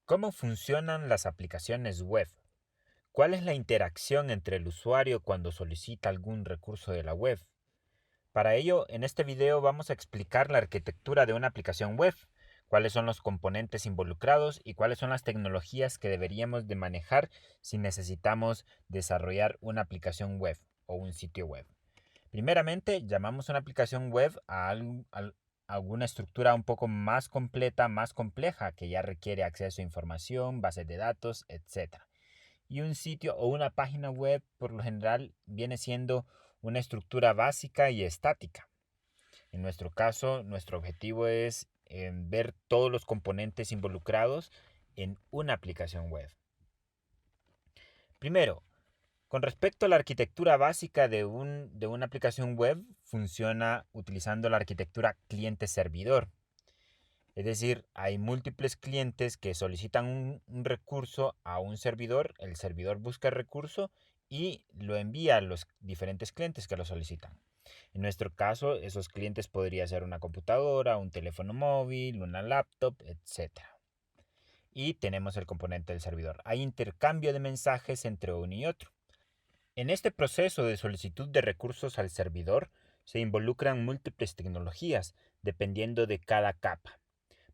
¿Cómo funcionan las aplicaciones web? ¿Cuál es la interacción entre el usuario cuando solicita algún recurso de la web? Para ello, en este video vamos a explicar la arquitectura de una aplicación web, cuáles son los componentes involucrados y cuáles son las tecnologías que deberíamos de manejar si necesitamos desarrollar una aplicación web o un sitio web. Primeramente, llamamos una aplicación web a alguna estructura un poco más completa, más compleja, que ya requiere acceso a información, bases de datos, etc. Y un sitio o una página web, por lo general, viene siendo una estructura básica y estática. En nuestro caso, nuestro objetivo es ver todos los componentes involucrados en una aplicación web. Primero, con respecto a la arquitectura básica de una aplicación web, funciona utilizando la arquitectura cliente-servidor. Es decir, hay múltiples clientes que solicitan un recurso a un servidor, el servidor busca el recurso y lo envía a los diferentes clientes que lo solicitan. En nuestro caso, esos clientes podría ser una computadora, un teléfono móvil, una laptop, etc. Y tenemos el componente del servidor. Hay intercambio de mensajes entre uno y otro. En este proceso de solicitud de recursos al servidor se involucran múltiples tecnologías, dependiendo de cada capa.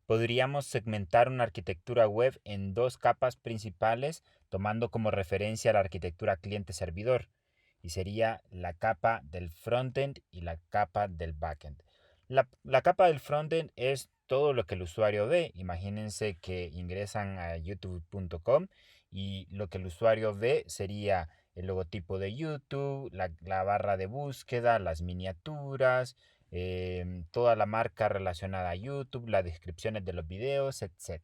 Podríamos segmentar una arquitectura web en dos capas principales, tomando como referencia la arquitectura cliente-servidor, y sería la capa del frontend y la capa del backend. La capa del frontend es todo lo que el usuario ve. Imagínense que ingresan a youtube.com y lo que el usuario ve sería el logotipo de YouTube, la barra de búsqueda, las miniaturas, toda la marca relacionada a YouTube, las descripciones de los videos, etc.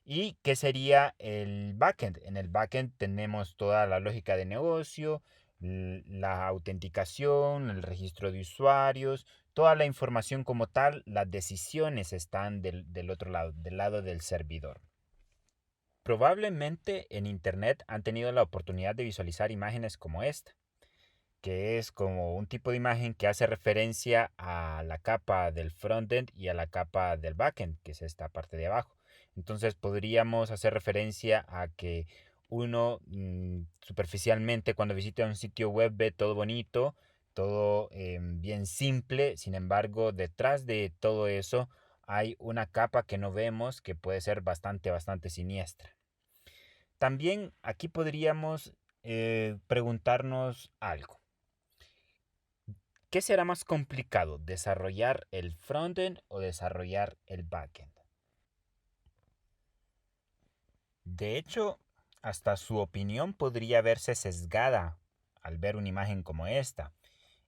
¿Y qué sería el backend? En el backend tenemos toda la lógica de negocio, la autenticación, el registro de usuarios, toda la información como tal, las decisiones están del otro lado, del lado del servidor. Probablemente en Internet han tenido la oportunidad de visualizar imágenes como esta, que es como un tipo de imagen que hace referencia a la capa del frontend y a la capa del backend, que es esta parte de abajo. Entonces podríamos hacer referencia a que uno superficialmente cuando visita un sitio web ve todo bonito, todo bien simple. Sin embargo, detrás de todo eso hay una capa que no vemos, que puede ser bastante siniestra. También aquí podríamos preguntarnos algo. ¿Qué será más complicado, desarrollar el frontend o desarrollar el backend? De hecho, hasta su opinión podría verse sesgada al ver una imagen como esta.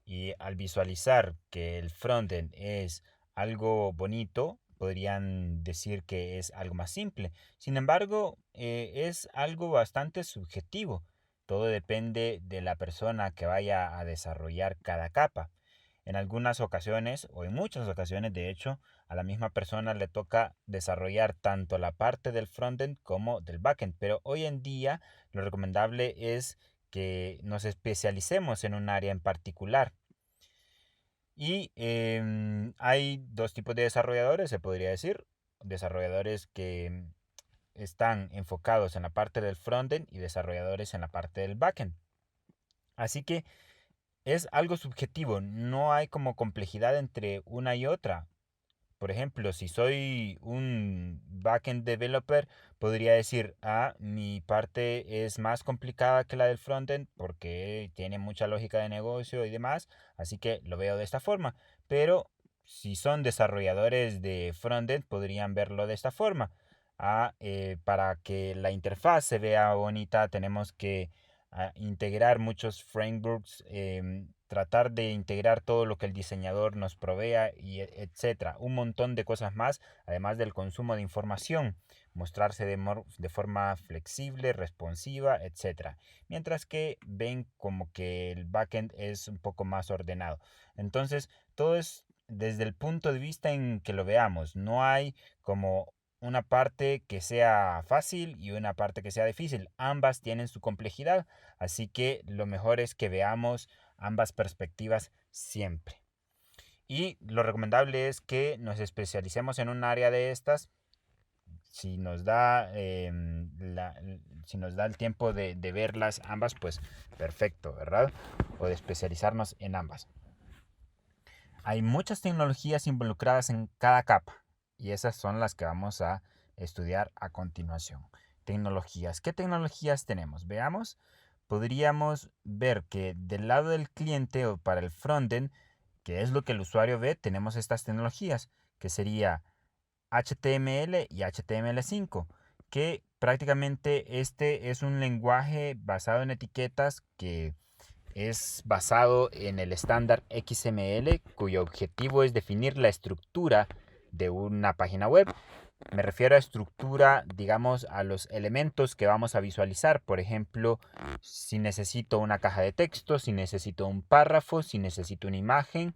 Y al visualizar que el frontend es algo bonito, podrían decir que es algo más simple. Sin embargo, es algo bastante subjetivo. Todo depende de la persona que vaya a desarrollar cada capa. En algunas ocasiones, o en muchas ocasiones de hecho, a la misma persona le toca desarrollar tanto la parte del frontend como del backend. Pero hoy en día lo recomendable es que nos especialicemos en un área en particular. Y hay dos tipos de desarrolladores, se podría decir. Desarrolladores que están enfocados en la parte del frontend y desarrolladores en la parte del backend. Así que es algo subjetivo, no hay como complejidad entre una y otra. Por ejemplo, si soy un backend developer, podría decir, mi parte es más complicada que la del frontend porque tiene mucha lógica de negocio y demás, así que lo veo de esta forma. Pero si son desarrolladores de frontend, podrían verlo de esta forma. Para que la interfaz se vea bonita, tenemos que integrar muchos frameworks, tratar de integrar todo lo que el diseñador nos provea y etcétera. Un montón de cosas más, además del consumo de información, mostrarse de forma flexible, responsiva, etcétera. Mientras que ven como que el backend es un poco más ordenado. Entonces, todo es desde el punto de vista en que lo veamos. No hay como una parte que sea fácil y una parte que sea difícil. Ambas tienen su complejidad, así que lo mejor es que veamos ambas perspectivas siempre. Y lo recomendable es que nos especialicemos en un área de estas, si nos da, si nos da el tiempo de verlas ambas, pues perfecto, ¿verdad? O de especializarnos en ambas. Hay muchas tecnologías involucradas en cada capa y esas son las que vamos a estudiar a continuación. Tecnologías. ¿Qué tecnologías tenemos? Veamos. Podríamos ver que del lado del cliente o para el frontend, que es lo que el usuario ve, tenemos estas tecnologías, que sería HTML y HTML5, que prácticamente este es un lenguaje basado en etiquetas que es basado en el estándar XML, cuyo objetivo es definir la estructura de una página web. Me refiero a estructura, digamos, a los elementos que vamos a visualizar. Por ejemplo, si necesito una caja de texto, si necesito un párrafo, si necesito una imagen,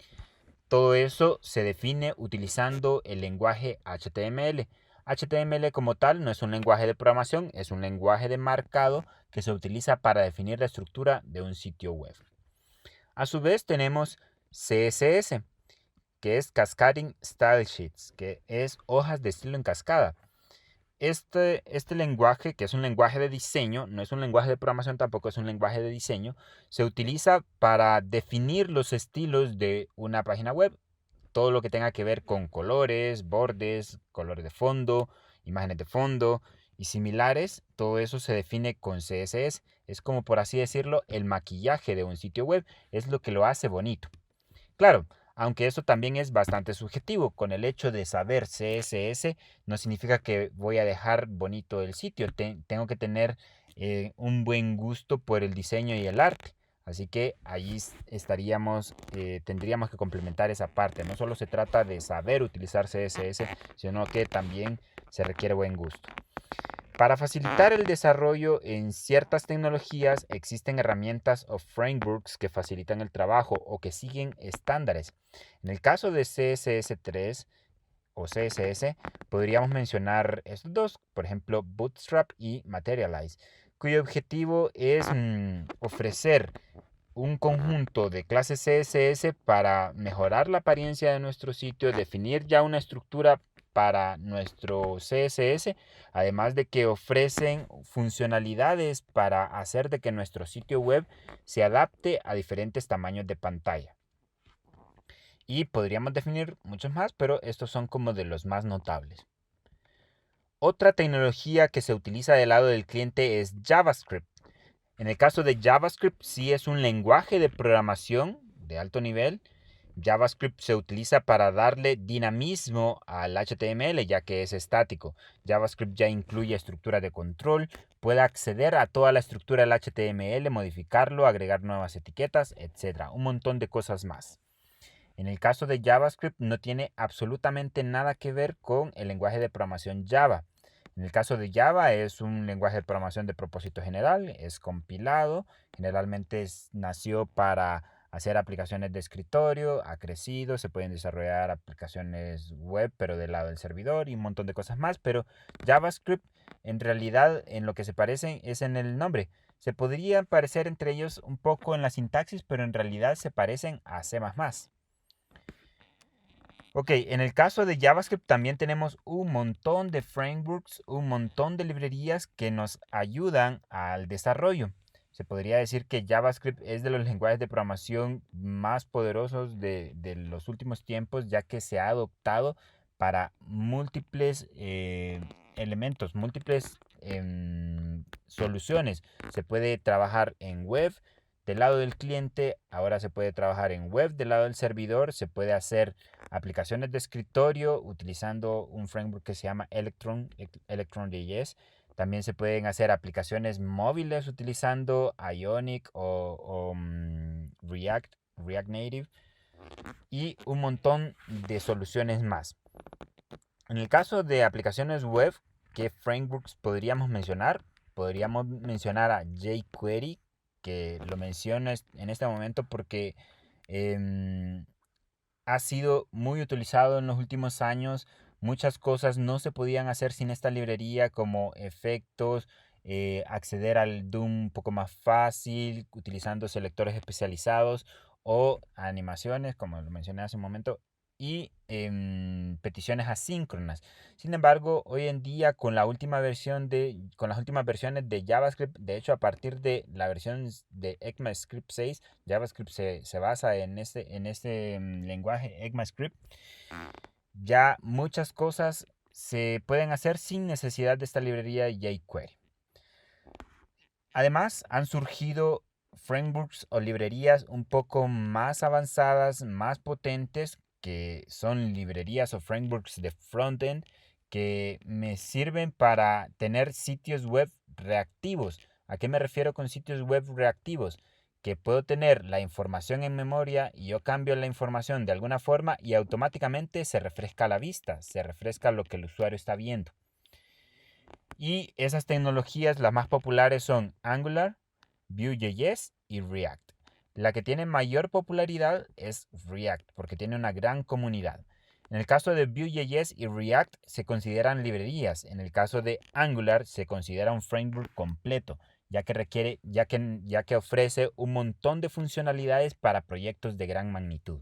todo eso se define utilizando el lenguaje HTML. HTML como tal no es un lenguaje de programación, es un lenguaje de marcado que se utiliza para definir la estructura de un sitio web. A su vez tenemos CSS, que es Cascading Style Sheets, que es hojas de estilo en cascada. Este lenguaje, que es un lenguaje de diseño, no es un lenguaje de programación tampoco, es un lenguaje de diseño, se utiliza para definir los estilos de una página web. Todo lo que tenga que ver con colores, bordes, colores de fondo, imágenes de fondo y similares, todo eso se define con CSS. Es como, por así decirlo, el maquillaje de un sitio web, es lo que lo hace bonito. Claro, aunque eso también es bastante subjetivo, con el hecho de saber CSS no significa que voy a dejar bonito el sitio, tengo que tener un buen gusto por el diseño y el arte. Así que allí estaríamos, tendríamos que complementar esa parte. No solo se trata de saber utilizar CSS, sino que también se requiere buen gusto. Para facilitar el desarrollo en ciertas tecnologías existen herramientas o frameworks que facilitan el trabajo o que siguen estándares. En el caso de CSS3 o CSS, podríamos mencionar estos dos, por ejemplo, Bootstrap y Materialize, cuyo objetivo es ofrecer un conjunto de clases CSS para mejorar la apariencia de nuestro sitio, definir ya una estructura para nuestro CSS, además de que ofrecen funcionalidades para hacer de que nuestro sitio web se adapte a diferentes tamaños de pantalla. Y podríamos definir muchos más, pero estos son como de los más notables. Otra tecnología que se utiliza del lado del cliente es JavaScript. En el caso de JavaScript, sí es un lenguaje de programación de alto nivel. JavaScript se utiliza para darle dinamismo al HTML, ya que es estático. JavaScript ya incluye estructura de control, puede acceder a toda la estructura del HTML, modificarlo, agregar nuevas etiquetas, etc. Un montón de cosas más. En el caso de JavaScript no tiene absolutamente nada que ver con el lenguaje de programación Java. En el caso de Java es un lenguaje de programación de propósito general, es compilado, generalmente nació para hacer aplicaciones de escritorio, ha crecido, se pueden desarrollar aplicaciones web, pero del lado del servidor y un montón de cosas más, pero JavaScript en realidad en lo que se parecen es en el nombre. Se podrían parecer entre ellos un poco en la sintaxis, pero en realidad se parecen a C++. Ok, en el caso de JavaScript también tenemos un montón de frameworks, un montón de librerías que nos ayudan al desarrollo. Se podría decir que JavaScript es de los lenguajes de programación más poderosos de los últimos tiempos, ya que se ha adoptado para múltiples elementos, múltiples soluciones. Se puede trabajar en web del lado del cliente, ahora se puede trabajar en web del lado del servidor, se puede hacer aplicaciones de escritorio utilizando un framework que se llama Electron.js. También se pueden hacer aplicaciones móviles utilizando Ionic o React Native y un montón de soluciones más. En el caso de aplicaciones web, ¿qué frameworks podríamos mencionar? Podríamos mencionar a jQuery, que lo menciono en este momento porque em, ha sido muy utilizado en los últimos años. Muchas cosas no se podían hacer sin esta librería, como efectos, acceder al DOM un poco más fácil, utilizando selectores especializados o animaciones, como lo mencioné hace un momento. Y peticiones asíncronas. Sin embargo, hoy en día con las últimas versiones de JavaScript, de hecho a partir de la versión de ECMAScript 6, JavaScript se basa en este lenguaje ECMAScript, ya muchas cosas se pueden hacer sin necesidad de esta librería jQuery. Además, han surgido frameworks o librerías un poco más avanzadas, más potentes, que son librerías o frameworks de frontend que me sirven para tener sitios web reactivos. ¿A qué me refiero con sitios web reactivos? Que puedo tener la información en memoria y yo cambio la información de alguna forma y automáticamente se refresca a la vista, se refresca lo que el usuario está viendo. Y esas tecnologías, las más populares son Angular, Vue.js y React. La que tiene mayor popularidad es React, porque tiene una gran comunidad. En el caso de Vue.js y React se consideran librerías. En el caso de Angular se considera un framework completo, ya que ofrece un montón de funcionalidades para proyectos de gran magnitud.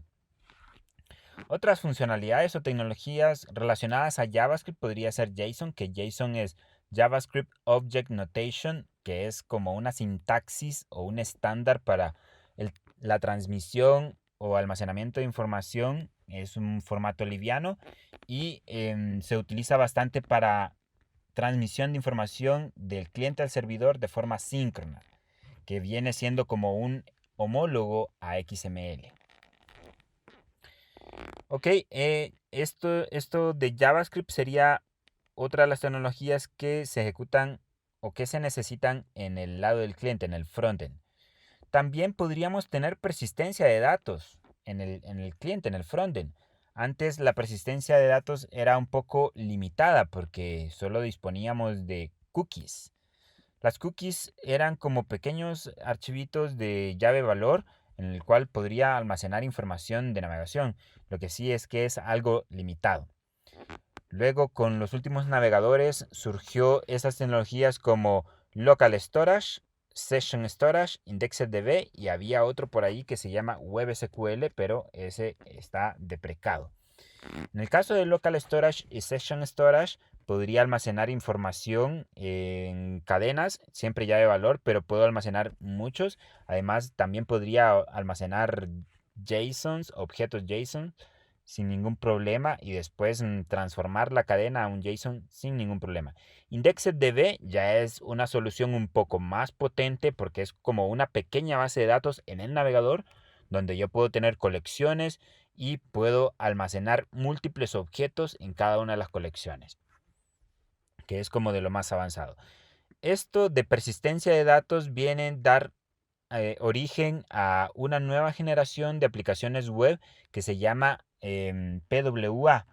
Otras funcionalidades o tecnologías relacionadas a JavaScript podría ser JSON, que JSON es JavaScript Object Notation, que es como una sintaxis o un estándar para la transmisión o almacenamiento de información. Es un formato liviano y se utiliza bastante para transmisión de información del cliente al servidor de forma síncrona, que viene siendo como un homólogo a XML. Ok, esto de JavaScript sería otra de las tecnologías que se ejecutan o que se necesitan en el lado del cliente, en el frontend. También podríamos tener persistencia de datos en el cliente, en el frontend. Antes la persistencia de datos era un poco limitada porque solo disponíamos de cookies. Las cookies eran como pequeños archivitos de llave valor en el cual podría almacenar información de navegación. Lo que sí es que es algo limitado. Luego, con los últimos navegadores, surgió esas tecnologías como Local Storage, Session Storage, IndexedDB y había otro por ahí que se llama WebSQL, pero ese está deprecado. En el caso de Local Storage y Session Storage, podría almacenar información en cadenas, siempre ya de valor, pero puedo almacenar muchos. Además, también podría almacenar JSONs, objetos JSON, sin ningún problema y después transformar la cadena a un JSON sin ningún problema. IndexedDB ya es una solución un poco más potente porque es como una pequeña base de datos en el navegador donde yo puedo tener colecciones y puedo almacenar múltiples objetos en cada una de las colecciones, que es como de lo más avanzado. Esto de persistencia de datos viene a dar origen a una nueva generación de aplicaciones web que se llama PWA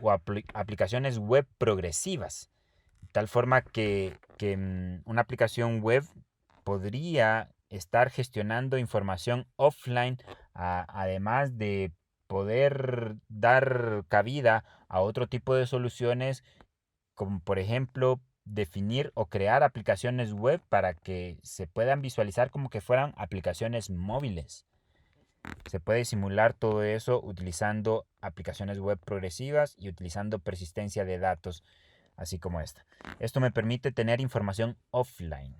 o aplicaciones web progresivas. De tal forma que una aplicación web podría estar gestionando información offline, además de poder dar cabida a otro tipo de soluciones, como por ejemplo definir o crear aplicaciones web para que se puedan visualizar como que fueran aplicaciones móviles. Se puede simular todo eso utilizando aplicaciones web progresivas y utilizando persistencia de datos, así como esta. Esto me permite tener información offline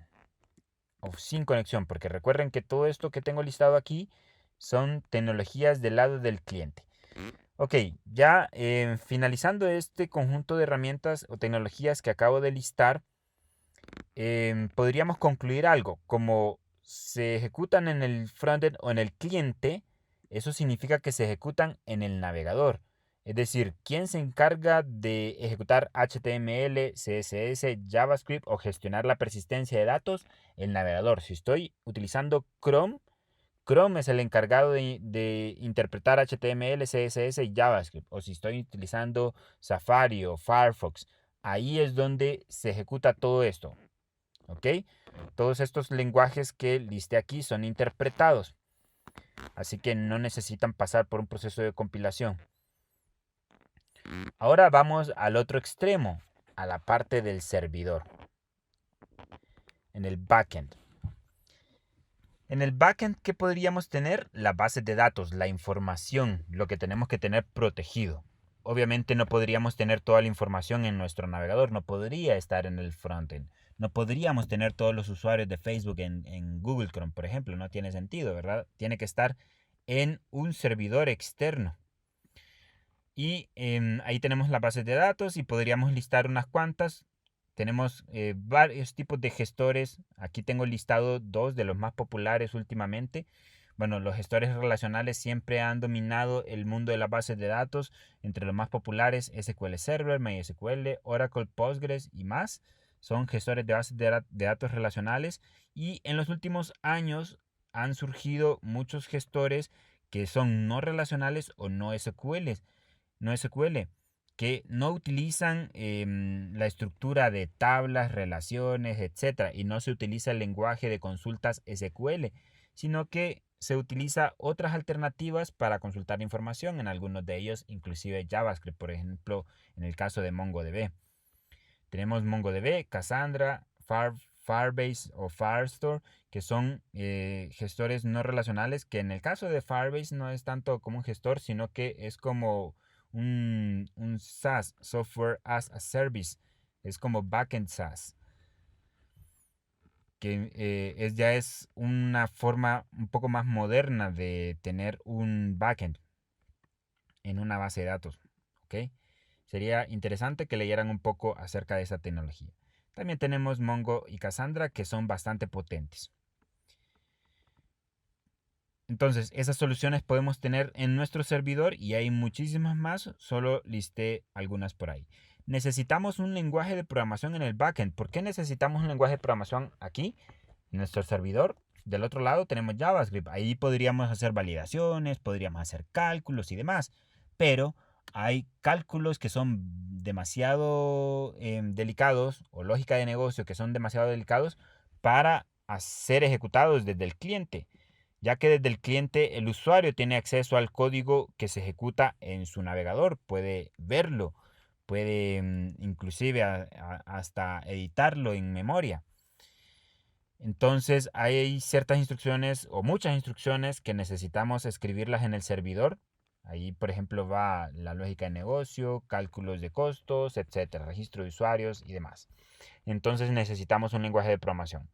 o sin conexión, porque recuerden que todo esto que tengo listado aquí son tecnologías del lado del cliente. Ok, ya finalizando este conjunto de herramientas o tecnologías que acabo de listar, podríamos concluir algo. Como se ejecutan en el frontend o en el cliente, eso significa que se ejecutan en el navegador. Es decir, ¿quién se encarga de ejecutar HTML, CSS, JavaScript o gestionar la persistencia de datos? El navegador. Si estoy utilizando Chrome, Chrome es el encargado de interpretar HTML, CSS y JavaScript. O si estoy utilizando Safari o Firefox, ahí es donde se ejecuta todo esto. ¿Ok? Todos estos lenguajes que listé aquí son interpretados. Así que no necesitan pasar por un proceso de compilación. Ahora vamos al otro extremo, a la parte del servidor, en el backend. En el backend, ¿qué podríamos tener? La base de datos, la información, lo que tenemos que tener protegido. obviamente no podríamos tener toda la información en nuestro navegador, no podría estar en el frontend. No podríamos tener todos los usuarios de Facebook en Google Chrome, por ejemplo. No tiene sentido, ¿verdad? Tiene que estar en un servidor externo. Y ahí tenemos las bases de datos y podríamos listar unas cuantas. Tenemos varios tipos de gestores. Aquí tengo listado dos de los más populares últimamente. Bueno, los gestores relacionales siempre han dominado el mundo de las bases de datos. Entre los más populares, SQL Server, MySQL, Oracle, Postgres y más. Son gestores de bases de datos relacionales. Y en los últimos años han surgido muchos gestores que son no relacionales o no SQL, que no utilizan la estructura de tablas, relaciones, etcétera, y no se utiliza el lenguaje de consultas SQL, sino que se utiliza otras alternativas para consultar información, en algunos de ellos inclusive JavaScript, por ejemplo, en el caso de MongoDB. Tenemos MongoDB, Cassandra, Firebase o Firestore, que son gestores no relacionales, que en el caso de Firebase no es tanto como un gestor, sino que es como un SaaS, Software as a Service, es como Backend SaaS, que ya es una forma un poco más moderna de tener un backend en una base de datos. ¿Ok? Sería interesante que leyeran un poco acerca de esa tecnología. También tenemos Mongo y Cassandra, que son bastante potentes. Entonces, esas soluciones podemos tener en nuestro servidor y hay muchísimas más, solo listé algunas por ahí. Necesitamos un lenguaje de programación en el backend. ¿Por qué necesitamos un lenguaje de programación aquí, en nuestro servidor? Del otro lado tenemos JavaScript. Ahí podríamos hacer validaciones, podríamos hacer cálculos y demás. Pero hay cálculos que son demasiado delicados, o lógica de negocio que son demasiado delicados para ser ejecutados desde el cliente, ya que desde el cliente el usuario tiene acceso al código que se ejecuta en su navegador, puede verlo, puede inclusive hasta editarlo en memoria. Entonces hay ciertas instrucciones o muchas instrucciones que necesitamos escribirlas en el servidor. Ahí, por ejemplo, va la lógica de negocio, cálculos de costos, etcétera, registro de usuarios y demás. Entonces necesitamos un lenguaje de programación.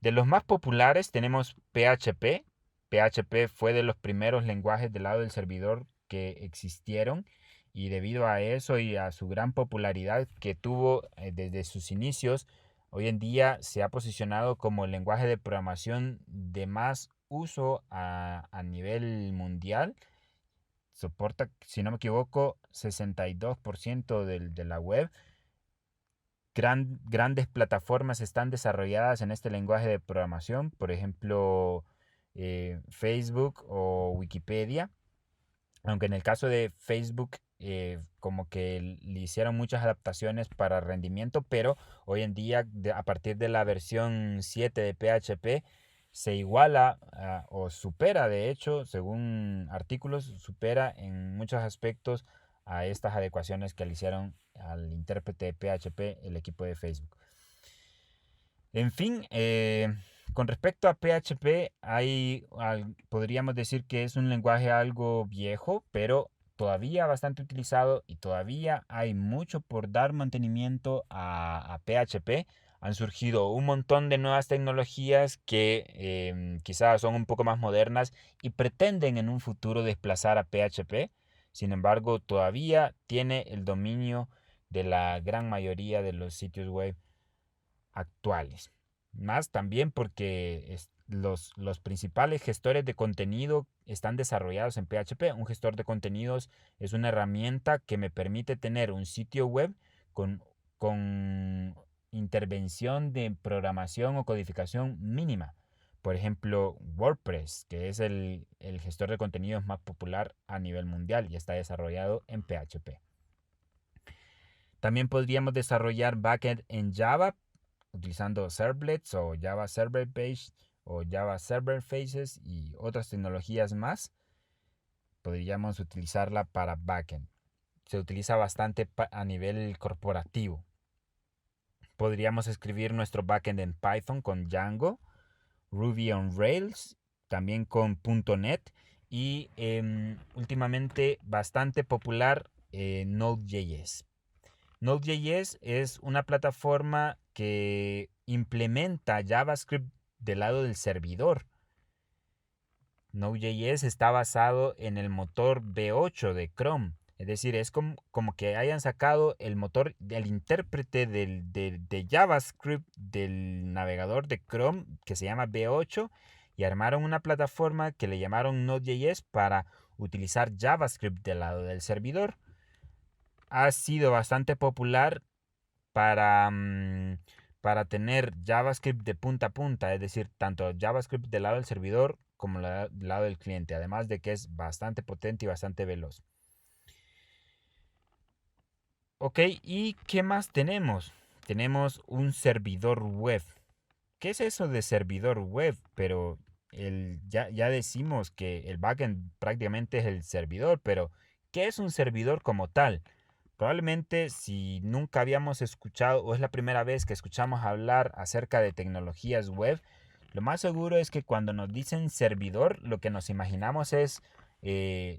De los más populares tenemos PHP. PHP fue de los primeros lenguajes del lado del servidor que existieron, y debido a eso y a su gran popularidad que tuvo desde sus inicios, hoy en día se ha posicionado como el lenguaje de programación de más uso a nivel mundial. Soporta, si no me equivoco, 62% de la web. Grandes plataformas están desarrolladas en este lenguaje de programación, por ejemplo, Facebook o Wikipedia, aunque en el caso de Facebook como que le hicieron muchas adaptaciones para rendimiento, pero hoy en día a partir de la versión 7 de PHP se iguala o supera, de hecho, según artículos, supera en muchos aspectos a estas adecuaciones que le hicieron al intérprete de PHP el equipo de Facebook. En fin, con respecto a PHP, podríamos decir que es un lenguaje algo viejo, pero todavía bastante utilizado y todavía hay mucho por dar mantenimiento a PHP. Han surgido un montón de nuevas tecnologías que quizás son un poco más modernas y pretenden en un futuro desplazar a PHP. Sin embargo, todavía tiene el dominio de la gran mayoría de los sitios web actuales. Más también porque los principales gestores de contenido están desarrollados en PHP. Un gestor de contenidos es una herramienta que me permite tener un sitio web con intervención de programación o codificación mínima. Por ejemplo, WordPress, que es el gestor de contenidos más popular a nivel mundial y está desarrollado en PHP. También podríamos desarrollar backend en Java utilizando servlets o Java Server Page o Java Server Faces y otras tecnologías más. Podríamos utilizarla para backend. Se utiliza bastante a nivel corporativo. Podríamos escribir nuestro backend en Python con Django, Ruby on Rails, también con .NET y últimamente bastante popular Node.js. Node.js es una plataforma que implementa JavaScript del lado del servidor. Node.js está basado en el motor V8 de Chrome. Es decir, es como que hayan sacado el motor, el intérprete de JavaScript del navegador de Chrome que se llama V8 y armaron una plataforma que le llamaron Node.js para utilizar JavaScript del lado del servidor. Ha sido bastante popular para tener JavaScript de punta a punta, es decir, tanto JavaScript del lado del servidor como del lado del cliente, además de que es bastante potente y bastante veloz. Ok, ¿y qué más tenemos? Tenemos un servidor web. ¿Qué es eso de servidor web? Pero ya decimos que el backend prácticamente es el servidor, pero ¿qué es un servidor como tal? Probablemente si nunca habíamos escuchado o es la primera vez que escuchamos hablar acerca de tecnologías web, lo más seguro es que cuando nos dicen servidor, lo que nos imaginamos es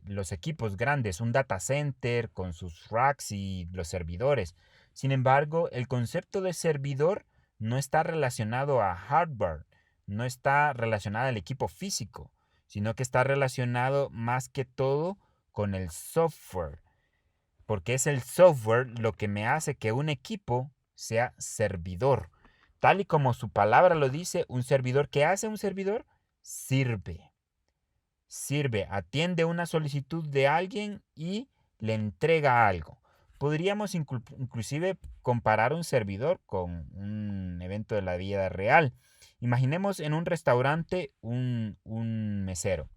los equipos grandes, un data center con sus racks y los servidores. Sin embargo, el concepto de servidor no está relacionado a hardware, no está relacionado al equipo físico, sino que está relacionado más que todo con el software, porque es el software lo que me hace que un equipo sea servidor. Tal y como su palabra lo dice, un servidor, ¿qué hace un servidor? Sirve. Sirve, atiende una solicitud de alguien y le entrega algo. Podríamos inclusive comparar un servidor con un evento de la vida real. Imaginemos en un restaurante un mesero.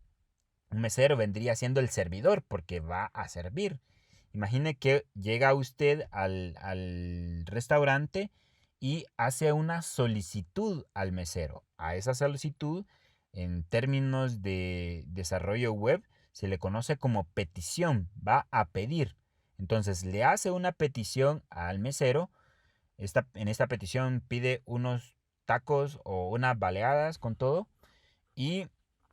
Un mesero vendría siendo el servidor porque va a servir. Imagine que llega usted al restaurante y hace una solicitud al mesero. A esa solicitud, en términos de desarrollo web, se le conoce como petición. Va a pedir. Entonces le hace una petición al mesero. En esta petición pide unos tacos o unas baleadas con todo. Y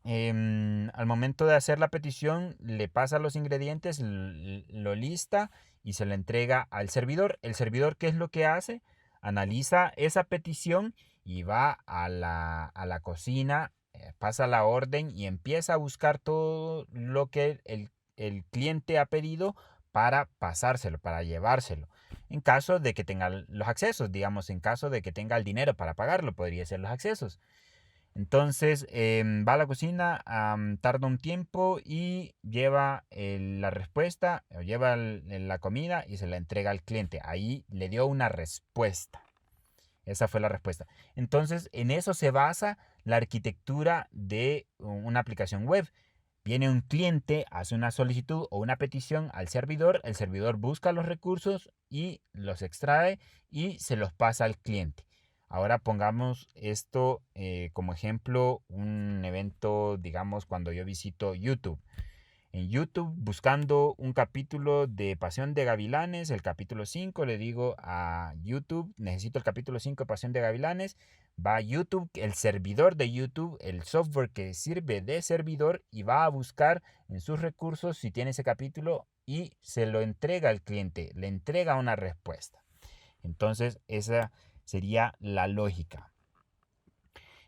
al momento de hacer la petición, le pasa los ingredientes, lo lista y se le entrega al servidor. El servidor, ¿qué es lo que hace? Analiza esa petición y va a la cocina, pasa la orden y empieza a buscar todo lo que el cliente ha pedido para pasárselo, para llevárselo. En caso de que tenga los accesos, digamos, en caso de que tenga el dinero para pagarlo, podría ser los accesos. Entonces va a la cocina, tarda un tiempo y lleva la respuesta, o lleva la comida y se la entrega al cliente. Ahí le dio una respuesta. Esa fue la respuesta. Entonces, en eso se basa la arquitectura de una aplicación web. Viene un cliente, hace una solicitud o una petición al servidor, el servidor busca los recursos y los extrae y se los pasa al cliente. Ahora pongamos esto como ejemplo, un evento, digamos, cuando yo visito YouTube. En YouTube, buscando un capítulo de Pasión de Gavilanes, el capítulo 5, le digo a YouTube, necesito el capítulo 5 de Pasión de Gavilanes. Va a YouTube, el servidor de YouTube, el software que sirve de servidor, y va a buscar en sus recursos si tiene ese capítulo y se lo entrega al cliente, le entrega una respuesta. Entonces, esa sería la lógica.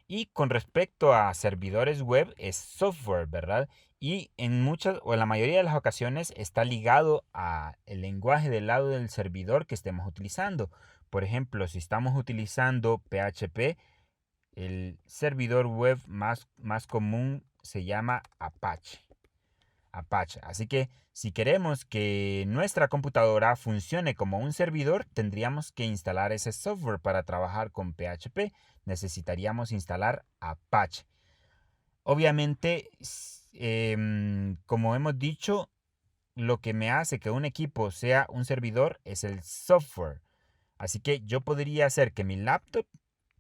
Y con respecto a servidores web, es software, ¿verdad? Y en muchas o en la mayoría de las ocasiones está ligado a el lenguaje del lado del servidor que estemos utilizando. Por ejemplo, si estamos utilizando PHP, el servidor web más común se llama Apache. Apache. Así que si queremos que nuestra computadora funcione como un servidor, tendríamos que instalar ese software para trabajar con PHP. Necesitaríamos instalar Apache. Obviamente, como hemos dicho, lo que me hace que un equipo sea un servidor es el software. Así que yo podría hacer que mi laptop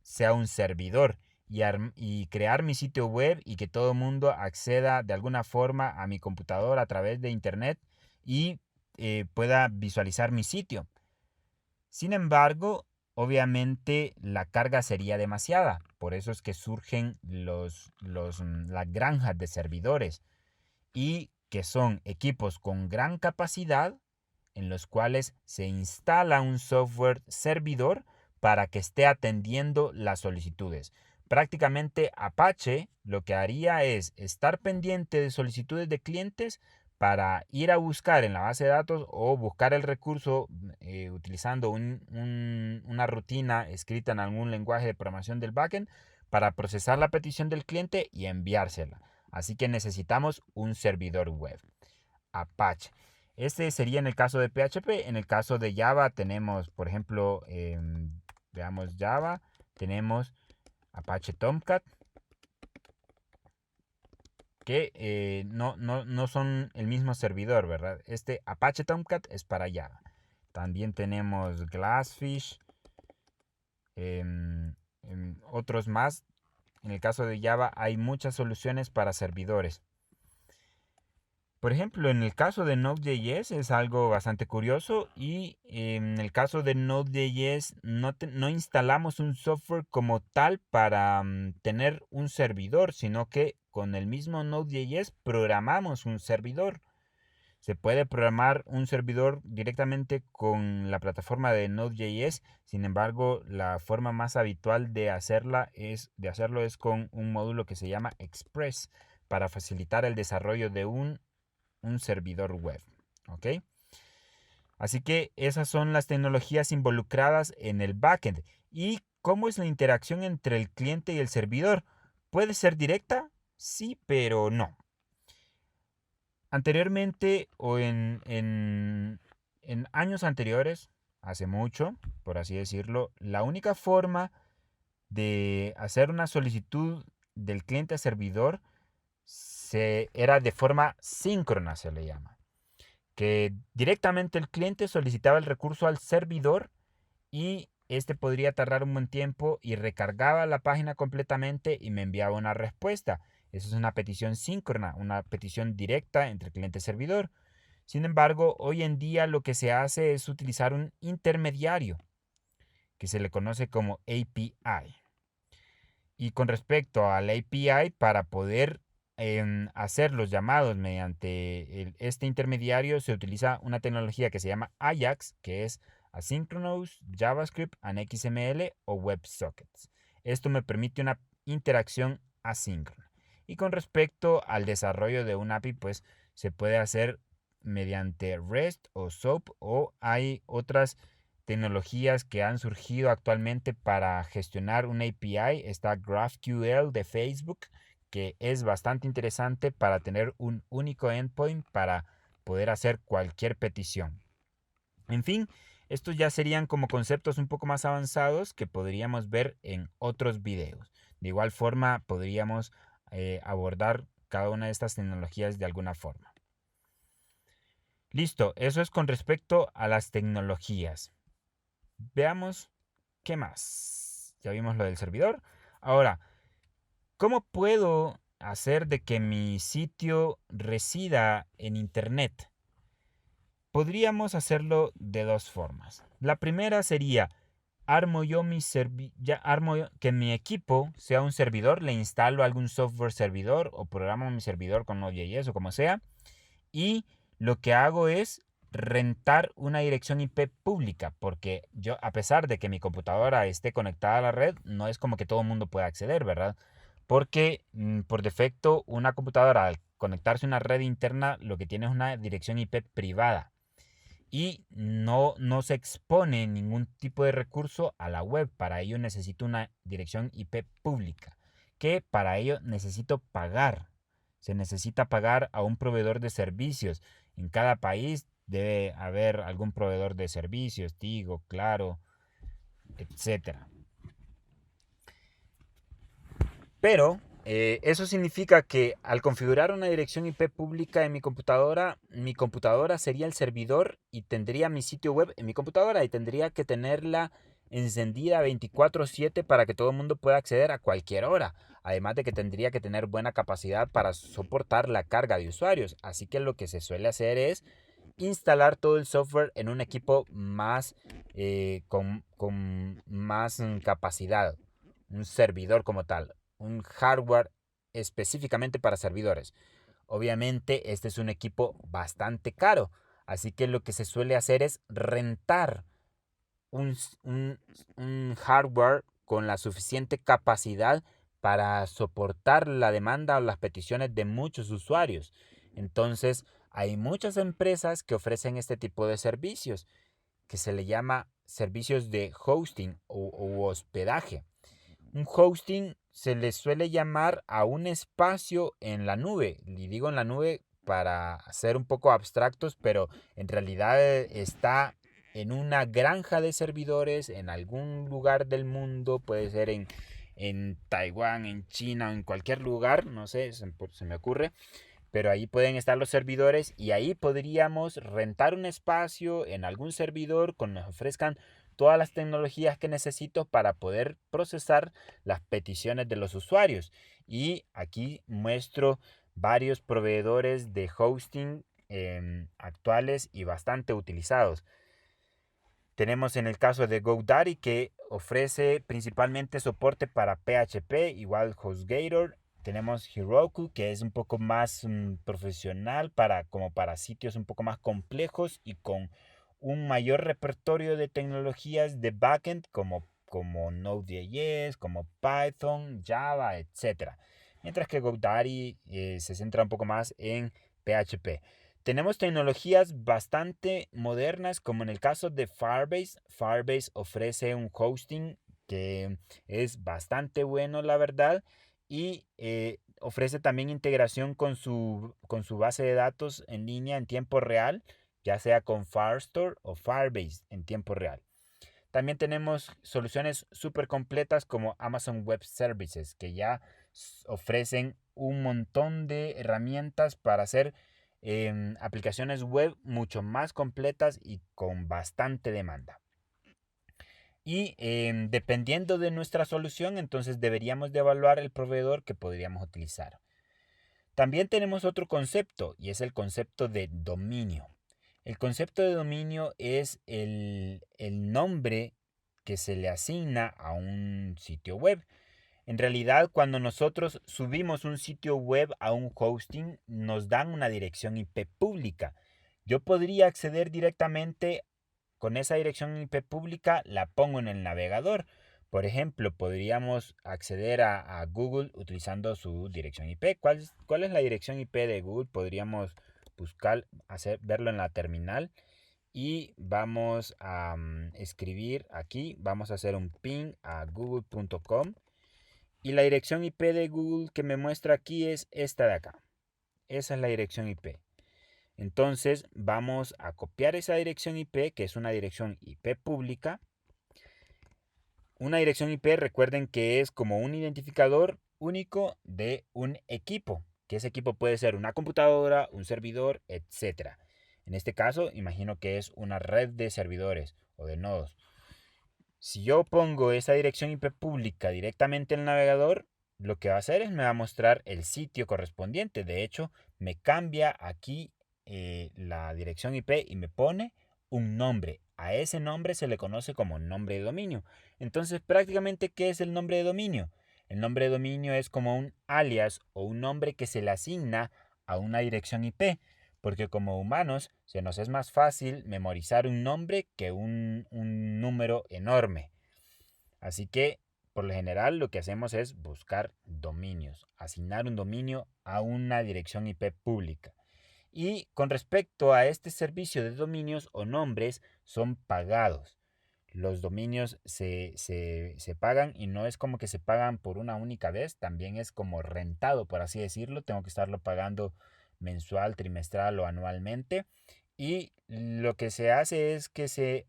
sea un servidor y crear mi sitio web y que todo el mundo acceda de alguna forma a mi computadora a través de internet y pueda visualizar mi sitio. Sin embargo, obviamente la carga sería demasiada. Por eso es que surgen las granjas de servidores y que son equipos con gran capacidad en los cuales se instala un software servidor para que esté atendiendo las solicitudes. Prácticamente Apache lo que haría es estar pendiente de solicitudes de clientes para ir a buscar en la base de datos o buscar el recurso utilizando una rutina escrita en algún lenguaje de programación del backend para procesar la petición del cliente y enviársela. Así que necesitamos un servidor web. Apache. Este sería en el caso de PHP. En el caso de Java tenemos, por ejemplo, veamos Java, tenemos Apache Tomcat, que no son el mismo servidor, ¿verdad? Este Apache Tomcat es para Java. También tenemos Glassfish, otros más. En el caso de Java hay muchas soluciones para servidores. Por ejemplo, en el caso de Node.js es algo bastante curioso y en el caso de Node.js no instalamos un software como tal para tener un servidor, sino que con el mismo Node.js programamos un servidor. Se puede programar un servidor directamente con la plataforma de Node.js, sin embargo, la forma más habitual de hacerlo es con un módulo que se llama Express para facilitar el desarrollo de un servidor web. ¿Ok? Así que esas son las tecnologías involucradas en el backend. ¿Y cómo es la interacción entre el cliente y el servidor? ¿Puede ser directa? Sí, pero no. Anteriormente o en años anteriores, hace mucho, por así decirlo, la única forma de hacer una solicitud del cliente a servidor era de forma síncrona, se le llama. Que directamente el cliente solicitaba el recurso al servidor y este podría tardar un buen tiempo y recargaba la página completamente y me enviaba una respuesta. Eso es una petición síncrona, una petición directa entre cliente y servidor. Sin embargo, hoy en día lo que se hace es utilizar un intermediario que se le conoce como API. Y con respecto al API, para poder hacer los llamados mediante este intermediario, se utiliza una tecnología que se llama AJAX, que es Asynchronous JavaScript and XML o WebSockets. Esto me permite una interacción asíncrona. Y con respecto al desarrollo de un API, pues se puede hacer mediante REST o SOAP, o hay otras tecnologías que han surgido actualmente para gestionar una API. Está GraphQL de Facebook, que es bastante interesante para tener un único endpoint para poder hacer cualquier petición. En fin, estos ya serían como conceptos un poco más avanzados que podríamos ver en otros videos. De igual forma, podríamos abordar cada una de estas tecnologías de alguna forma. Listo, eso es con respecto a las tecnologías. Veamos qué más. Ya vimos lo del servidor. Ahora, ¿cómo puedo hacer de que mi sitio resida en Internet? Podríamos hacerlo de dos formas. La primera sería, que mi equipo sea un servidor, le instalo algún software servidor o programo mi servidor con Node.js o como sea, y lo que hago es rentar una dirección IP pública, porque yo, a pesar de que mi computadora esté conectada a la red, no es como que todo el mundo pueda acceder, ¿verdad? Porque por defecto una computadora al conectarse a una red interna lo que tiene es una dirección IP privada y no se expone ningún tipo de recurso a la web. Para ello necesito una dirección IP pública, que para ello necesito pagar. Se necesita pagar a un proveedor de servicios. En cada país debe haber algún proveedor de servicios, Tigo, Claro, etcétera. Pero eso significa que al configurar una dirección IP pública en mi computadora sería el servidor y tendría mi sitio web en mi computadora y tendría que tenerla encendida 24/7 para que todo el mundo pueda acceder a cualquier hora. Además de que tendría que tener buena capacidad para soportar la carga de usuarios. Así que lo que se suele hacer es instalar todo el software en un equipo más con más capacidad, un servidor como tal, un hardware específicamente para servidores. Obviamente este es un equipo bastante caro, Así que lo que se suele hacer es rentar un, un hardware con la suficiente capacidad para soportar la demanda o las peticiones de muchos usuarios. Entonces, hay muchas empresas que ofrecen este tipo de servicios, que se le llama servicios de hosting o hospedaje. Un hosting se le suele llamar a un espacio en la nube. Y digo en la nube para ser un poco abstractos, pero en realidad está en una granja de servidores en algún lugar del mundo. Puede ser en Taiwán, en China, en cualquier lugar, no sé, se me ocurre. Pero ahí pueden estar los servidores y ahí podríamos rentar un espacio en algún servidor que nos ofrezcan todas las tecnologías que necesito para poder procesar las peticiones de los usuarios. Y aquí muestro varios proveedores de hosting actuales y bastante utilizados. Tenemos en el caso de GoDaddy, que ofrece principalmente soporte para PHP, igual HostGator. Tenemos Heroku, que es un poco más profesional como para sitios un poco más complejos y con un mayor repertorio de tecnologías de backend como Node.js, como Python, Java, etcétera. Mientras que GoDaddy se centra un poco más en PHP. Tenemos tecnologías bastante modernas, como en el caso de Firebase. Firebase ofrece un hosting que es bastante bueno, la verdad, y ofrece también integración con su base de datos en línea en tiempo real, ya sea con Firestore o Firebase en tiempo real. También tenemos soluciones súper completas como Amazon Web Services, que ya ofrecen un montón de herramientas para hacer aplicaciones web mucho más completas y con bastante demanda. Y dependiendo de nuestra solución, entonces deberíamos de evaluar el proveedor que podríamos utilizar. También tenemos otro concepto y es el concepto de dominio. El concepto de dominio es el nombre que se le asigna a un sitio web. En realidad, cuando nosotros subimos un sitio web a un hosting, nos dan una dirección IP pública. Yo podría acceder directamente con esa dirección IP pública, la pongo en el navegador. Por ejemplo, podríamos acceder a Google utilizando su dirección IP. ¿Cuál es la dirección IP de Google? Podríamos buscar, verlo en la terminal y vamos a escribir aquí, vamos a hacer un ping a google.com y la dirección IP de Google que me muestra aquí es esta de acá. Esa es la dirección IP. Entonces vamos a copiar esa dirección IP, que es una dirección IP pública. Una dirección IP, recuerden que es como un identificador único de un equipo, que ese equipo puede ser una computadora, un servidor, etc. En este caso, imagino que es una red de servidores o de nodos. Si yo pongo esa dirección IP pública directamente en el navegador, lo que va a hacer es me va a mostrar el sitio correspondiente. De hecho, me cambia aquí la dirección IP y me pone un nombre. A ese nombre se le conoce como nombre de dominio. Entonces, prácticamente, ¿qué es el nombre de dominio? El nombre de dominio es como un alias o un nombre que se le asigna a una dirección IP, porque como humanos se nos es más fácil memorizar un nombre que un número enorme. Así que, por lo general, lo que hacemos es buscar dominios, asignar un dominio a una dirección IP pública. Y con respecto a este servicio de dominios o nombres, son pagados. Los dominios se pagan y no es como que se pagan por una única vez, también es como rentado, por así decirlo. Tengo que estarlo pagando mensual, trimestral o anualmente. Y lo que se hace es que se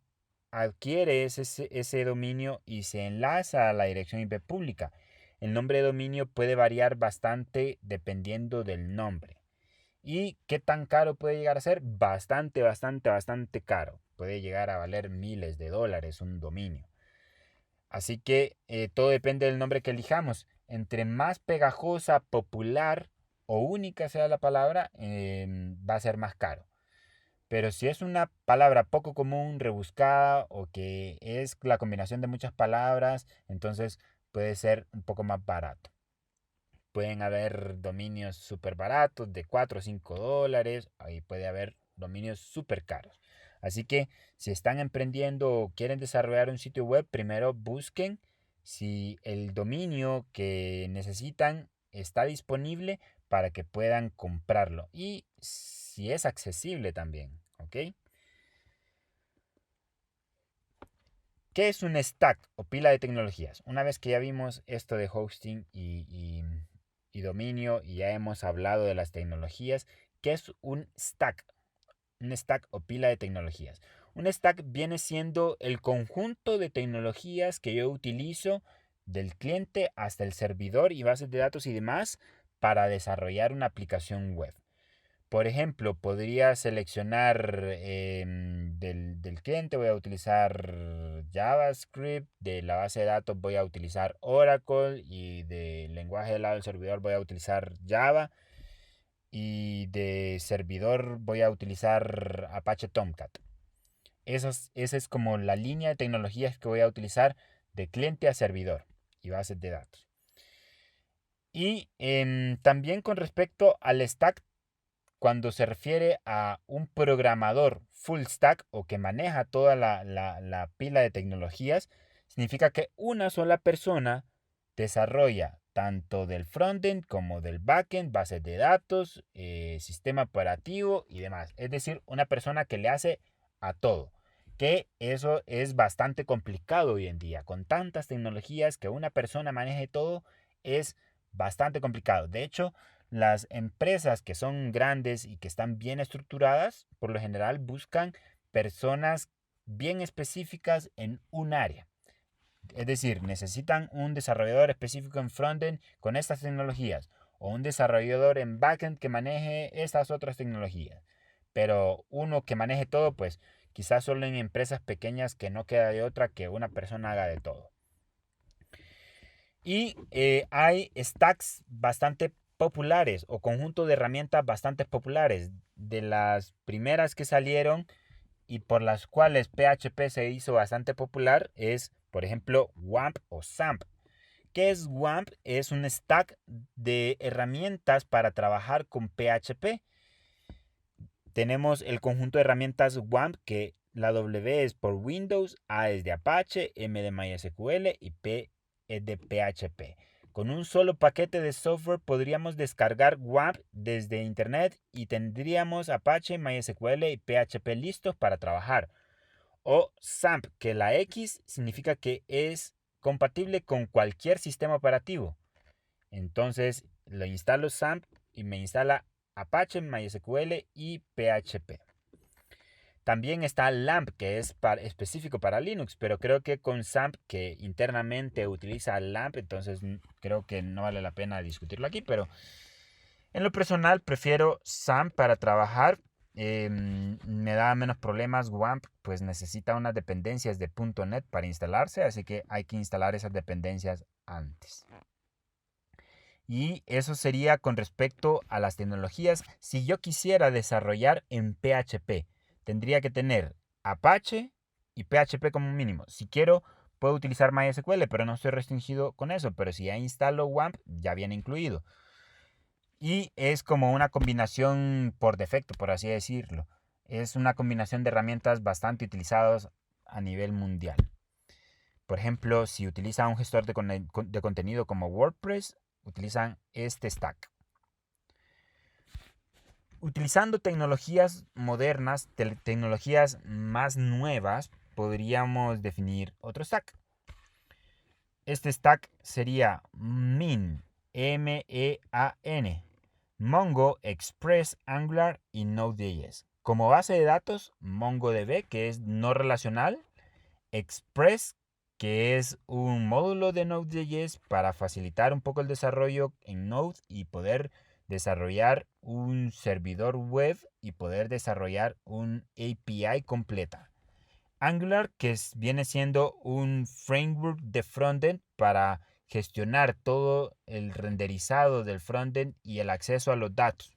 adquiere ese dominio y se enlaza a la dirección IP pública. El nombre de dominio puede variar bastante dependiendo del nombre. ¿Y qué tan caro puede llegar a ser? Bastante, bastante, bastante caro. Puede llegar a valer miles de dólares un dominio. Así que todo depende del nombre que elijamos. Entre más pegajosa, popular o única sea la palabra, va a ser más caro. Pero si es una palabra poco común, rebuscada o que es la combinación de muchas palabras, entonces puede ser un poco más barato. Pueden haber dominios súper baratos de 4 o 5 dólares. Ahí puede haber dominios súper caros. Así que si están emprendiendo o quieren desarrollar un sitio web, primero busquen si el dominio que necesitan está disponible para que puedan comprarlo y si es accesible también, ¿ok? ¿Qué es un stack o pila de tecnologías? Una vez que ya vimos esto de hosting y dominio y ya hemos hablado de las tecnologías, ¿qué es un stack? Un stack o pila de tecnologías. Un stack viene siendo el conjunto de tecnologías que yo utilizo del cliente hasta el servidor y bases de datos y demás para desarrollar una aplicación web. Por ejemplo, podría seleccionar del cliente, voy a utilizar JavaScript, de la base de datos voy a utilizar Oracle y del lenguaje del lado del servidor voy a utilizar Java y de servidor voy a utilizar Apache Tomcat. Esa es como la línea de tecnologías que voy a utilizar de cliente a servidor y bases de datos. Y también con respecto al stack, cuando se refiere a un programador full stack o que maneja toda la pila de tecnologías, significa que una sola persona desarrolla tanto del frontend como del backend, bases de datos, sistema operativo y demás. Es decir, una persona que le hace a todo. Que eso es bastante complicado hoy en día. Con tantas tecnologías que una persona maneje todo es bastante complicado. De hecho, las empresas que son grandes y que están bien estructuradas, por lo general buscan personas bien específicas en un área. Es decir, necesitan un desarrollador específico en frontend con estas tecnologías o un desarrollador en backend que maneje estas otras tecnologías. Pero uno que maneje todo, pues quizás solo en empresas pequeñas que no queda de otra que una persona haga de todo. Y hay stacks bastante populares o conjuntos de herramientas bastante populares. De las primeras que salieron y por las cuales PHP se hizo bastante popular es, por ejemplo, WAMP o SAMP. ¿Qué es WAMP? Es un stack de herramientas para trabajar con PHP. Tenemos el conjunto de herramientas WAMP que la W es por Windows, A es de Apache, M de MySQL y P es de PHP. Con un solo paquete de software podríamos descargar WAMP desde internet y tendríamos Apache, MySQL y PHP listos para trabajar. O SAMP, que la X significa que es compatible con cualquier sistema operativo. Entonces lo instalo SAMP y me instala Apache, MySQL y PHP. También está LAMP, que es específico para Linux, pero creo que con SAMP, que internamente utiliza LAMP, entonces creo que no vale la pena discutirlo aquí, pero en lo personal prefiero SAMP para trabajar. Me da menos problemas. WAMP pues necesita unas dependencias de .NET para instalarse, así que hay que instalar esas dependencias antes. Y eso sería con respecto a las tecnologías. Si yo quisiera desarrollar en PHP, tendría que tener Apache y PHP como mínimo. Si quiero, puedo utilizar MySQL, pero no estoy restringido con eso. Pero si ya instalo WAMP, ya viene incluido. Y es como una combinación por defecto, por así decirlo. Es una combinación de herramientas bastante utilizadas a nivel mundial. Por ejemplo, si utiliza un gestor de contenido como WordPress, utilizan este stack. Utilizando tecnologías modernas, tecnologías más nuevas, podríamos definir otro stack. Este stack sería MIN, M-E-A-N, Mongo, Express, Angular y Node.js. Como base de datos, MongoDB, que es no relacional, Express, que es un módulo de Node.js para facilitar un poco el desarrollo en Node y poder desarrollar un servidor web y poder desarrollar un API completa. Angular, que viene siendo un framework de frontend para gestionar todo el renderizado del frontend y el acceso a los datos.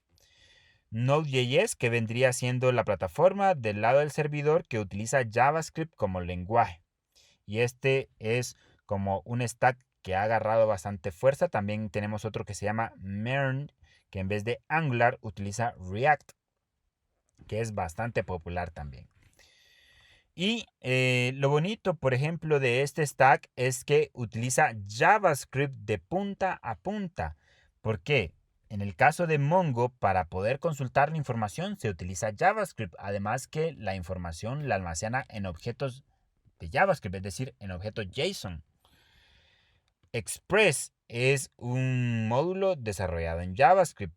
Node.js, que vendría siendo la plataforma del lado del servidor que utiliza JavaScript como lenguaje. Y este es como un stack que ha agarrado bastante fuerza. También tenemos otro que se llama Mern, que en vez de Angular utiliza React. que es bastante popular también. Y lo bonito, por ejemplo, de este stack es que utiliza JavaScript de punta a punta. ¿Por qué? En el caso de Mongo, para poder consultar la información se utiliza JavaScript, además que la información la almacena en objetos de JavaScript, es decir, en objetos JSON. Express es un módulo desarrollado en JavaScript.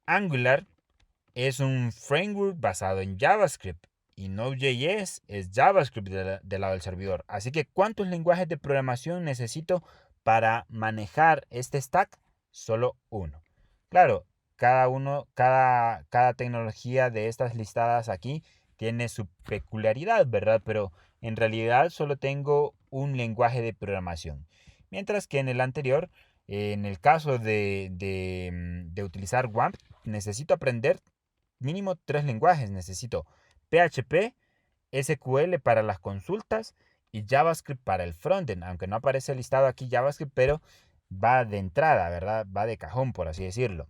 Angular es un framework basado en JavaScript. Y Node.js es JavaScript del lado del servidor. Así que, ¿cuántos lenguajes de programación necesito para manejar este stack? Solo uno. Claro, cada tecnología de estas listadas aquí tiene su peculiaridad, ¿verdad? Pero en realidad solo tengo un lenguaje de programación. Mientras que en el anterior, en el caso de utilizar WAMP, necesito aprender mínimo 3 lenguajes. Necesito PHP, SQL para las consultas y JavaScript para el frontend. Aunque no aparece listado aquí JavaScript, pero va de entrada, ¿verdad? Va de cajón, por así decirlo.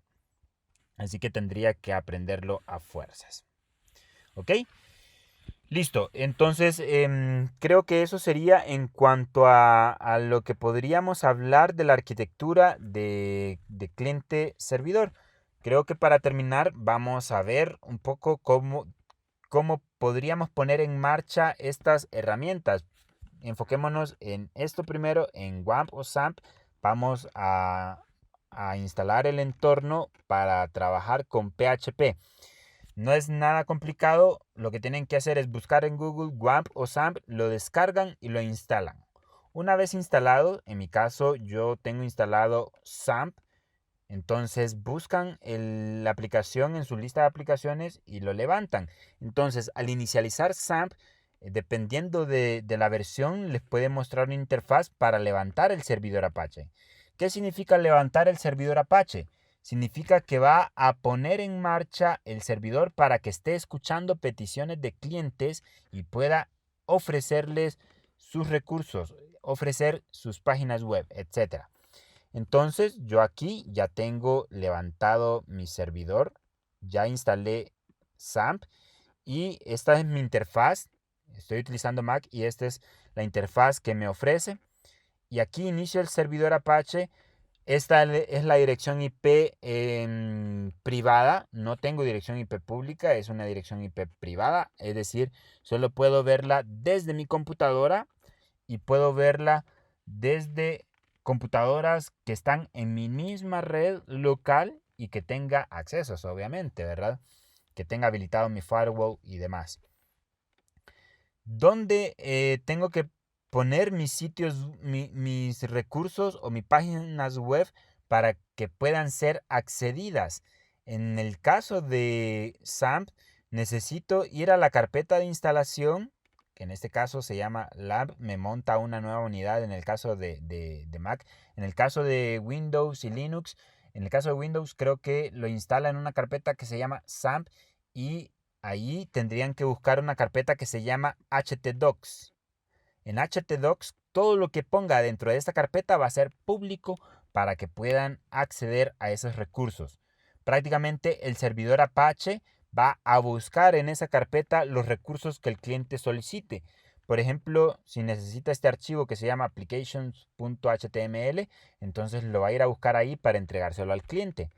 Así que tendría que aprenderlo a fuerzas. ¿Ok? Listo. Entonces, creo que eso sería en cuanto a lo que podríamos hablar de la arquitectura de cliente-servidor. Creo que para terminar vamos a ver un poco cómo podríamos poner en marcha estas herramientas. Enfoquémonos en esto primero, en WAMP o SAMP. Vamos a instalar el entorno para trabajar con PHP. No es nada complicado, lo que tienen que hacer es buscar en Google WAMP o SAMP, lo descargan y lo instalan. Una vez instalado, en mi caso yo tengo instalado SAMP, entonces buscan la aplicación en su lista de aplicaciones y lo levantan. Entonces al inicializar SAMP, dependiendo de la versión, les puede mostrar una interfaz para levantar el servidor Apache. ¿Qué significa levantar el servidor Apache? Significa que va a poner en marcha el servidor para que esté escuchando peticiones de clientes y pueda ofrecerles sus recursos, ofrecer sus páginas web, etc. Entonces yo aquí ya tengo levantado mi servidor, ya instalé SAMP y esta es mi interfaz. Estoy utilizando Mac y esta es la interfaz que me ofrece. Y aquí inicio el servidor Apache. Esta es la dirección IP privada. No tengo dirección IP pública, es una dirección IP privada. Es decir, solo puedo verla desde mi computadora y puedo verla desde computadoras que están en mi misma red local y que tenga accesos, obviamente, ¿verdad? Que tenga habilitado mi firewall y demás. ¿Dónde tengo que poner mis sitios, mis recursos o mis páginas web para que puedan ser accedidas? En el caso de SAMP, necesito ir a la carpeta de instalación, que en este caso se llama Lab, me monta una nueva unidad en el caso de Mac. En el caso de Windows y Linux, en el caso de Windows creo que lo instala en una carpeta que se llama SAMP y ahí tendrían que buscar una carpeta que se llama htdocs. En htdocs, todo lo que ponga dentro de esta carpeta va a ser público para que puedan acceder a esos recursos. Prácticamente el servidor Apache va a buscar en esa carpeta los recursos que el cliente solicite. Por ejemplo, si necesita este archivo que se llama applications.html, entonces lo va a ir a buscar ahí para entregárselo al cliente.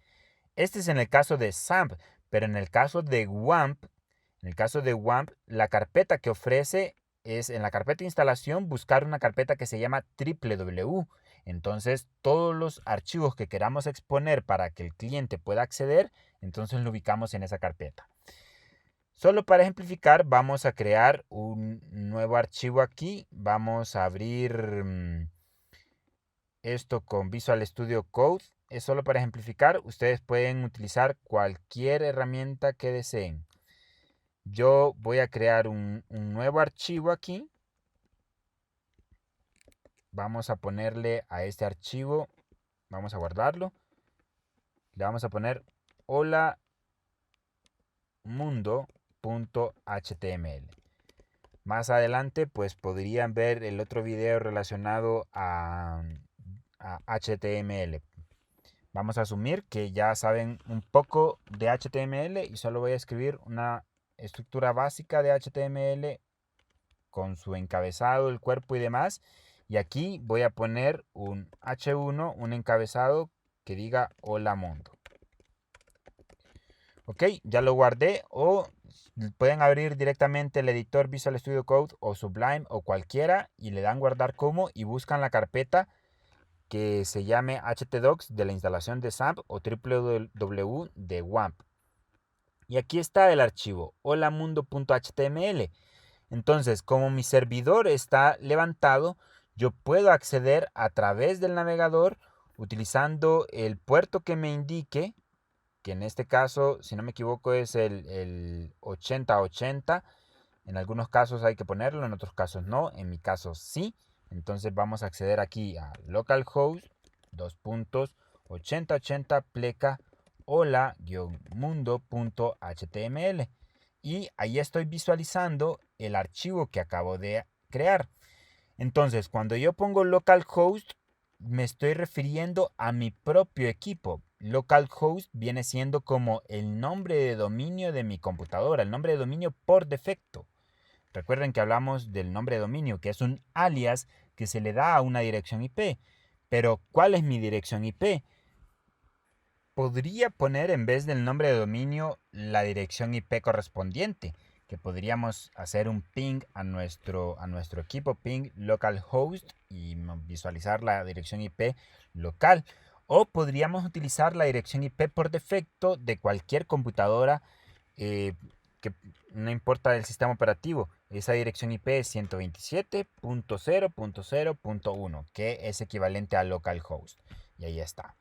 Este es en el caso de SAMP, pero en el caso de WAMP, la carpeta que ofrece es en la carpeta de instalación buscar una carpeta que se llama www. Entonces, todos los archivos que queramos exponer para que el cliente pueda acceder, entonces lo ubicamos en esa carpeta. Solo para ejemplificar, vamos a crear un nuevo archivo aquí. Vamos a abrir esto con Visual Studio Code. Es solo para ejemplificar. Ustedes pueden utilizar cualquier herramienta que deseen. Yo voy a crear un nuevo archivo aquí. Vamos a ponerle a este archivo, vamos a guardarlo. Le vamos a poner hola mundo.html. Más adelante pues podrían ver el otro video relacionado a HTML. Vamos a asumir que ya saben un poco de HTML y solo voy a escribir una estructura básica de HTML con su encabezado, el cuerpo y demás. Y aquí voy a poner un H1, un encabezado que diga hola mundo. Ok, ya lo guardé, o pueden abrir directamente el editor Visual Studio Code o Sublime o cualquiera y le dan guardar como y buscan la carpeta que se llame htdocs de la instalación de XAMPP o www de WAMP. Y aquí está el archivo holamundo.html. Entonces, como mi servidor está levantado, yo puedo acceder a través del navegador utilizando el puerto que me indique, que en este caso, si no me equivoco, es el 8080. En algunos casos hay que ponerlo, en otros casos no. En mi caso sí. Entonces vamos a acceder aquí a localhost 2.8080 pleca hola-mundo.html y ahí estoy visualizando el archivo que acabo de crear. Entonces, cuando yo pongo localhost, me estoy refiriendo a mi propio equipo. Localhost viene siendo como el nombre de dominio de mi computadora, el nombre de dominio por defecto. Recuerden que hablamos del nombre de dominio, que es un alias que se le da a una dirección IP. Pero, ¿cuál es mi dirección IP? Podría poner en vez del nombre de dominio la dirección IP correspondiente, que podríamos hacer un ping a nuestro equipo, ping localhost, y visualizar la dirección IP local. O podríamos utilizar la dirección IP por defecto de cualquier computadora, que no importa el sistema operativo. Esa dirección IP es 127.0.0.1, que es equivalente a localhost. Y ahí está.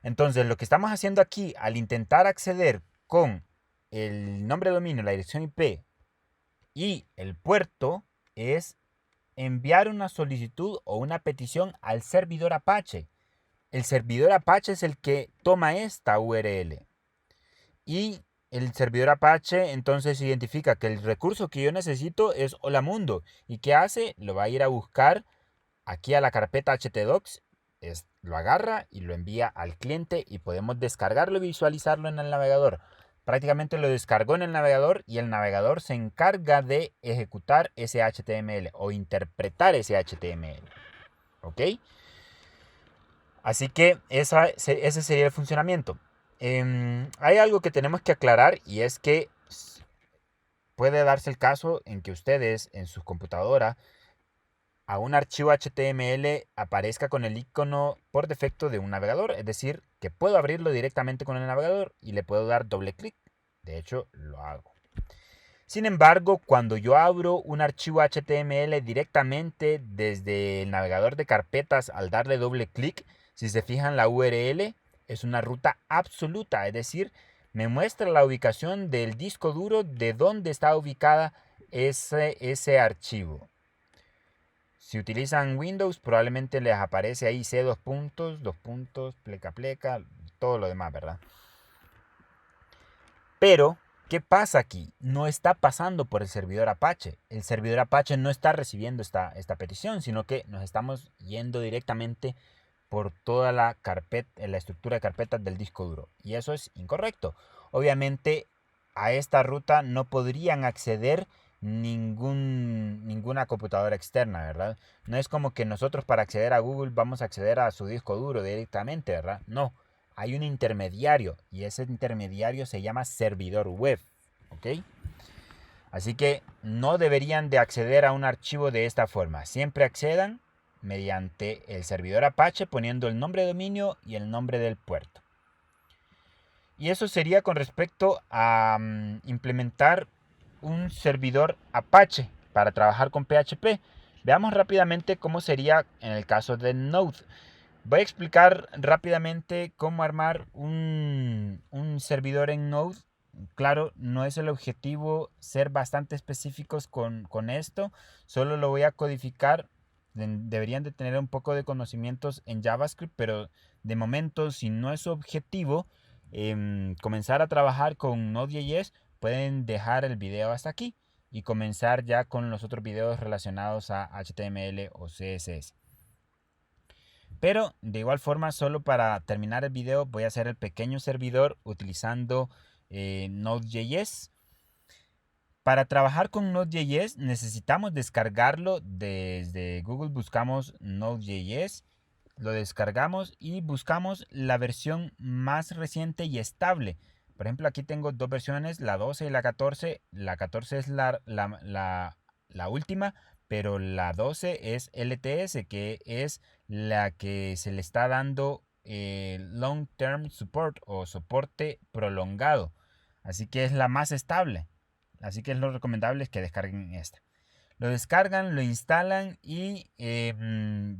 Entonces, lo que estamos haciendo aquí al intentar acceder con el nombre de dominio, la dirección IP y el puerto es enviar una solicitud o una petición al servidor Apache. El servidor Apache es el que toma esta URL. Y el servidor Apache entonces identifica que el recurso que yo necesito es Hola Mundo. ¿Y qué hace? Lo va a ir a buscar aquí a la carpeta htdocs, lo agarra y lo envía al cliente y podemos descargarlo y visualizarlo en el navegador. Prácticamente lo descargó en el navegador y el navegador se encarga de ejecutar ese HTML o interpretar ese HTML. ¿Ok? Así que ese sería el funcionamiento. Hay algo que tenemos que aclarar y es que puede darse el caso en que ustedes en su computadora a un archivo HTML aparezca con el icono por defecto de un navegador, es decir, que puedo abrirlo directamente con el navegador y le puedo dar doble clic. De hecho, lo hago. Sin embargo, cuando yo abro un archivo HTML directamente desde el navegador de carpetas al darle doble clic, si se fijan la URL es una ruta absoluta, es decir, me muestra la ubicación del disco duro de donde está ubicada ese archivo. Si utilizan Windows, probablemente les aparece ahí C dos puntos, pleca pleca, todo lo demás, ¿verdad? Pero, ¿qué pasa aquí? No está pasando por el servidor Apache. El servidor Apache no está recibiendo esta petición, sino que nos estamos yendo directamente por toda la estructura de carpetas del disco duro. Y eso es incorrecto. Obviamente, a esta ruta no podrían acceder ninguna computadora externa, ¿verdad? No es como que nosotros para acceder a Google vamos a acceder a su disco duro directamente, ¿verdad? No, hay un intermediario y ese intermediario se llama servidor web, ¿ok? Así que no deberían de acceder a un archivo de esta forma. Siempre accedan mediante el servidor Apache poniendo el nombre de dominio y el nombre del puerto. Y eso sería con respecto a implementar un servidor Apache para trabajar con PHP. Veamos rápidamente cómo sería en el caso de Node. Voy a explicar rápidamente cómo armar un servidor en Node. Claro, no es el objetivo ser bastante específicos con esto, solo lo voy a codificar. Deberían de tener un poco de conocimientos en JavaScript, pero de momento, si no es su objetivo comenzar a trabajar con Node.js, pueden dejar el video hasta aquí y comenzar ya con los otros videos relacionados a HTML o CSS. Pero de igual forma, solo para terminar el video, voy a hacer el pequeño servidor utilizando Node.js. Para trabajar con Node.js necesitamos descargarlo desde Google. Buscamos Node.js, lo descargamos y buscamos la versión más reciente y estable. Por ejemplo, aquí tengo dos versiones, la 12 y la 14. La 14 es la última, pero la 12 es LTS, que es la que se le está dando Long Term Support o soporte prolongado. Así que es la más estable. Así que es lo recomendable es que descarguen esta. Lo descargan, lo instalan y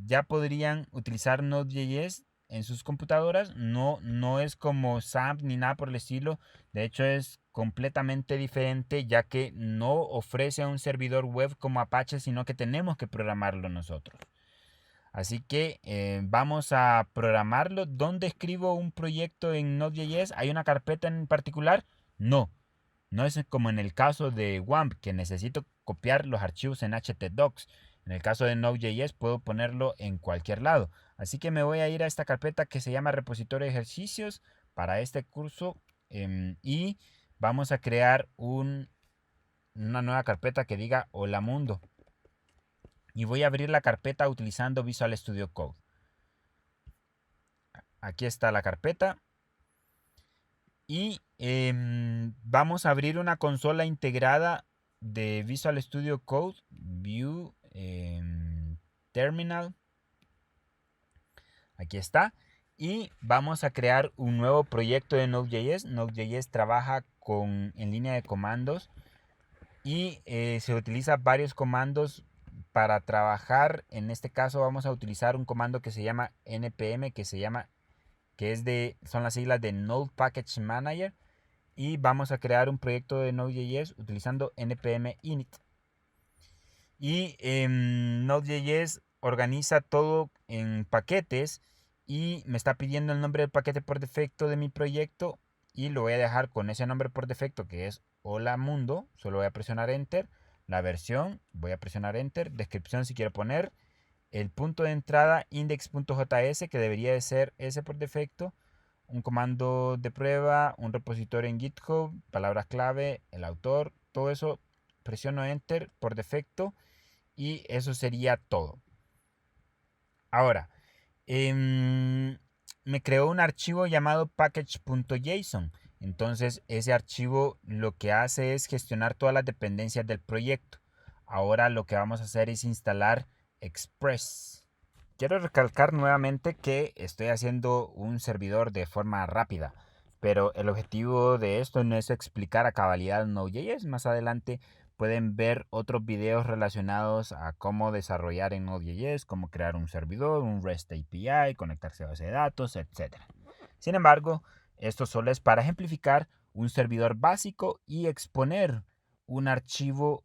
ya podrían utilizar Node.js en sus computadoras. No es como SAMP ni nada por el estilo. De hecho es completamente diferente, ya que no ofrece un servidor web como Apache, sino que tenemos que programarlo nosotros. Así que vamos a programarlo. ¿Dónde escribo un proyecto en Node.js? ¿Hay una carpeta en particular? No. No es como en el caso de WAMP, que necesito copiar los archivos en htdocs. En el caso de Node.js puedo ponerlo en cualquier lado. Así que me voy a ir a esta carpeta que se llama repositorio de ejercicios para este curso. Y vamos a crear una nueva carpeta que diga Hola Mundo. Y voy a abrir la carpeta utilizando Visual Studio Code. Aquí está la carpeta. Y vamos a abrir una consola integrada de Visual Studio Code, View, Terminal. Aquí está. Y vamos a crear un nuevo proyecto de Node.js. Node.js trabaja en línea de comandos y se utiliza varios comandos para trabajar. En este caso vamos a utilizar un comando que se llama npm, son las siglas de Node Package Manager. Y vamos a crear un proyecto de Node.js utilizando npm init. Y Node.js organiza todo en paquetes y me está pidiendo el nombre del paquete por defecto de mi proyecto y lo voy a dejar con ese nombre por defecto, que es Hola Mundo. Solo voy a presionar Enter. La versión, voy a presionar Enter. Descripción si quiero poner. El punto de entrada index.js, que debería de ser ese por defecto. Un comando de prueba, un repositorio en GitHub, palabras clave, el autor, todo eso. Presiono Enter por defecto y eso sería todo. Ahora, me creó un archivo llamado package.json. Entonces ese archivo lo que hace es gestionar todas las dependencias del proyecto. Ahora lo que vamos a hacer es instalar Express. Quiero recalcar nuevamente que estoy haciendo un servidor de forma rápida, pero el objetivo de esto no es explicar a cabalidad Node.js. Más adelante pueden ver otros videos relacionados a cómo desarrollar en Node.js, cómo crear un servidor, un REST API, conectarse a base de datos, etc. Sin embargo, esto solo es para ejemplificar un servidor básico y exponer un archivo,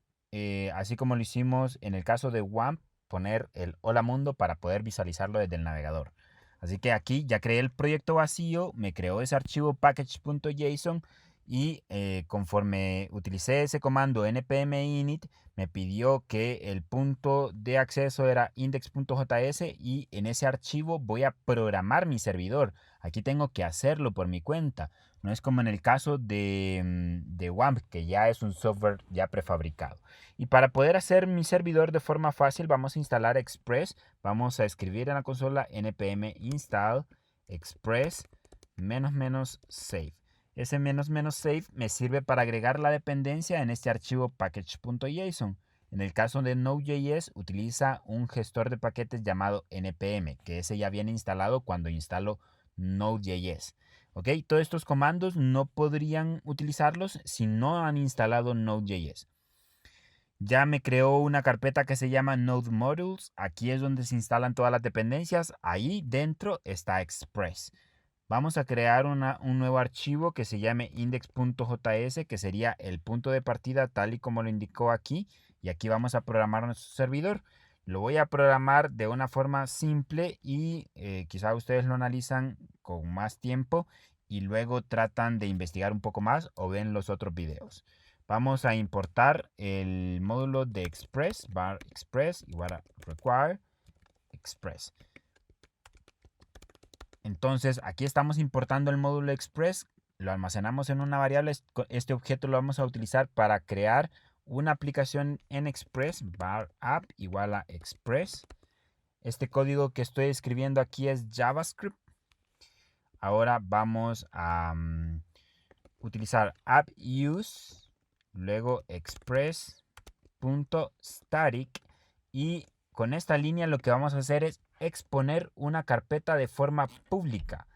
así como lo hicimos en el caso de WAMP, poner el Hola Mundo para poder visualizarlo desde el navegador. Así que aquí ya creé el proyecto vacío, me creó ese archivo package.json y conforme utilicé ese comando npm init, me pidió que el punto de acceso era index.js y en ese archivo voy a programar mi servidor. Aquí tengo que hacerlo por mi cuenta. No es como en el caso de WAMP, que ya es un software ya prefabricado. Y para poder hacer mi servidor de forma fácil, vamos a instalar Express. Vamos a escribir en la consola npm install express --save. Ese --save me sirve para agregar la dependencia en este archivo package.json. En el caso de Node.js utiliza un gestor de paquetes llamado npm, que ese ya viene instalado cuando instalo Node.js. ¿Ok? Todos estos comandos no podrían utilizarlos si no han instalado Node.js. Ya me creó una carpeta que se llama Node Modules. Aquí es donde se instalan todas las dependencias. Ahí dentro está Express. Vamos a crear un nuevo archivo que se llame index.js, que sería el punto de partida tal y como lo indicó aquí. Y aquí vamos a programar nuestro servidor. Lo voy a programar de una forma simple y quizá ustedes lo analizan con más tiempo y luego tratan de investigar un poco más o ven los otros videos. Vamos a importar el módulo de Express, var express igual a require express. Entonces aquí estamos importando el módulo Express, lo almacenamos en una variable. Este objeto lo vamos a utilizar para crear una aplicación en Express, var app igual a Express. Este código que estoy escribiendo aquí es JavaScript. Ahora vamos a utilizar app use, luego express.static, y con esta línea lo que vamos a hacer es exponer una carpeta de forma pública.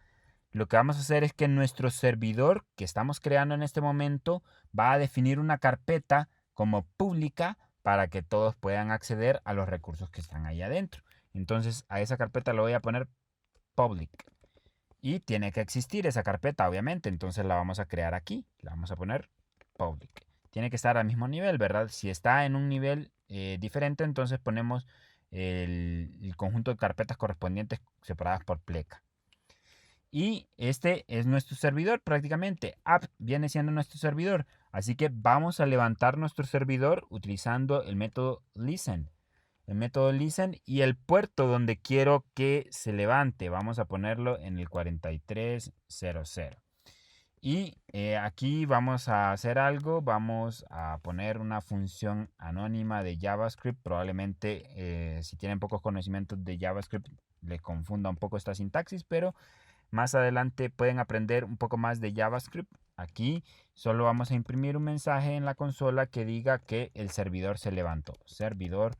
Lo que vamos a hacer es que nuestro servidor que estamos creando en este momento va a definir una carpeta como pública para que todos puedan acceder a los recursos que están ahí adentro. Entonces a esa carpeta le voy a poner public. Y tiene que existir esa carpeta, obviamente. Entonces la vamos a crear aquí. La vamos a poner public. Tiene que estar al mismo nivel, ¿verdad? Si está en un nivel diferente, entonces ponemos el conjunto de carpetas correspondientes separadas por pleca. Y este es nuestro servidor prácticamente. App viene siendo nuestro servidor. Así que vamos a levantar nuestro servidor utilizando el método listen. El método listen y el puerto donde quiero que se levante. Vamos a ponerlo en el 4300. Y aquí vamos a hacer algo. Vamos a poner una función anónima de JavaScript. Probablemente si tienen pocos conocimientos de JavaScript les confunda un poco esta sintaxis, pero más adelante pueden aprender un poco más de JavaScript. Aquí solo vamos a imprimir un mensaje en la consola que diga que el servidor se levantó. Servidor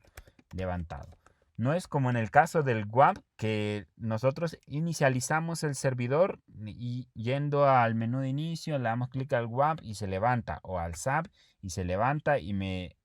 levantado. No es como en el caso del WAMP, que nosotros inicializamos el servidor y yendo al menú de inicio le damos clic al WAMP y se levanta, o al SAP y se levanta y me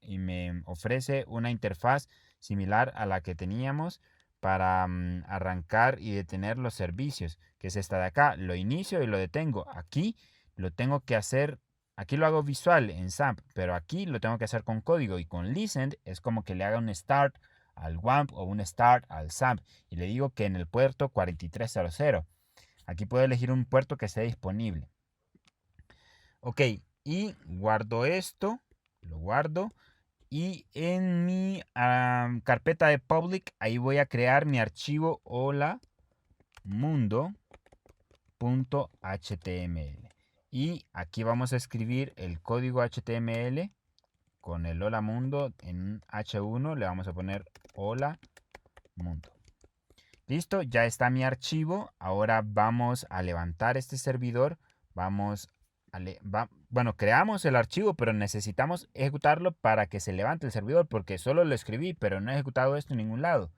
ofrece una interfaz similar a la que teníamos para arrancar y detener los servicios, que es esta de acá. Lo inicio y lo detengo. Aquí lo tengo que hacer, aquí lo hago visual en SAP, pero aquí lo tengo que hacer con código, y con listen es como que le haga un start al WAMP o un start al SAP y le digo que en el puerto 4300. Aquí puedo elegir un puerto que esté disponible. Ok, y guardo esto, lo guardo. Y en mi carpeta de public, ahí voy a crear mi archivo hola mundo.html. Y aquí vamos a escribir el código HTML con el hola mundo en H1. Le vamos a poner hola mundo. Listo, ya está mi archivo. Ahora vamos a levantar este servidor. Bueno, creamos el archivo, pero necesitamos ejecutarlo para que se levante el servidor, porque solo lo escribí, pero no he ejecutado esto en ningún lado.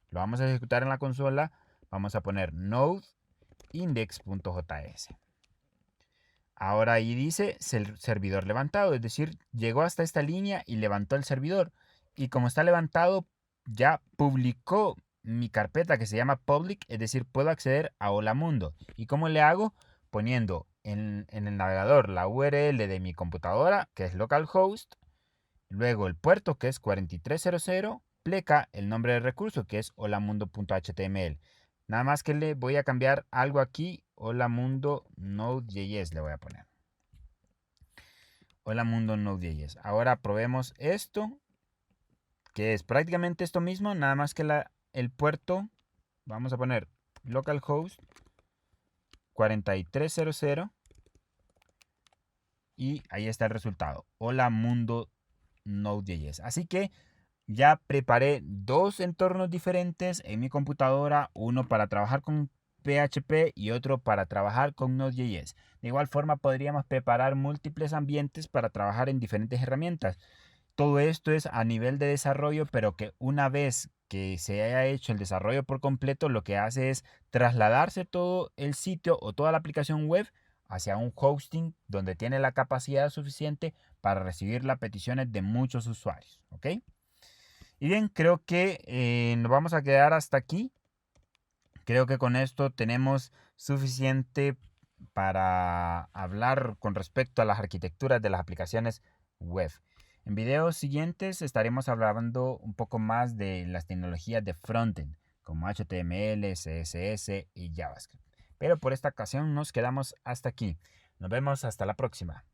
Lo vamos a ejecutar en la consola. Vamos a poner node index.js. Ahora ahí dice servidor levantado, es decir, llegó hasta esta línea y levantó el servidor. Y como está levantado, ya publicó mi carpeta que se llama public, es decir, puedo acceder a Hola Mundo. ¿Y cómo le hago? Poniendo en el navegador la URL de mi computadora, que es localhost, luego el puerto, que es 4300, pleca el nombre del recurso, que es holamundo.html. Nada más que le voy a cambiar algo aquí. Hola Mundo Node.js le voy a poner. Hola Mundo Node.js. Ahora probemos esto, que es prácticamente esto mismo, nada más que el puerto. Vamos a poner localhost 4300 y ahí está el resultado. Hola Mundo Node.js. Así que ya preparé dos entornos diferentes en mi computadora, uno para trabajar con PHP y otro para trabajar con Node.js. De igual forma podríamos preparar múltiples ambientes para trabajar en diferentes herramientas. Todo esto es a nivel de desarrollo, pero que una vez que se haya hecho el desarrollo por completo, lo que hace es trasladarse todo el sitio o toda la aplicación web hacia un hosting donde tiene la capacidad suficiente para recibir las peticiones de muchos usuarios. ¿Ok? Y bien, creo que nos vamos a quedar hasta aquí. Creo que con esto tenemos suficiente para hablar con respecto a las arquitecturas de las aplicaciones web. En videos siguientes estaremos hablando un poco más de las tecnologías de frontend, como HTML, CSS y JavaScript. Pero por esta ocasión nos quedamos hasta aquí. Nos vemos hasta la próxima.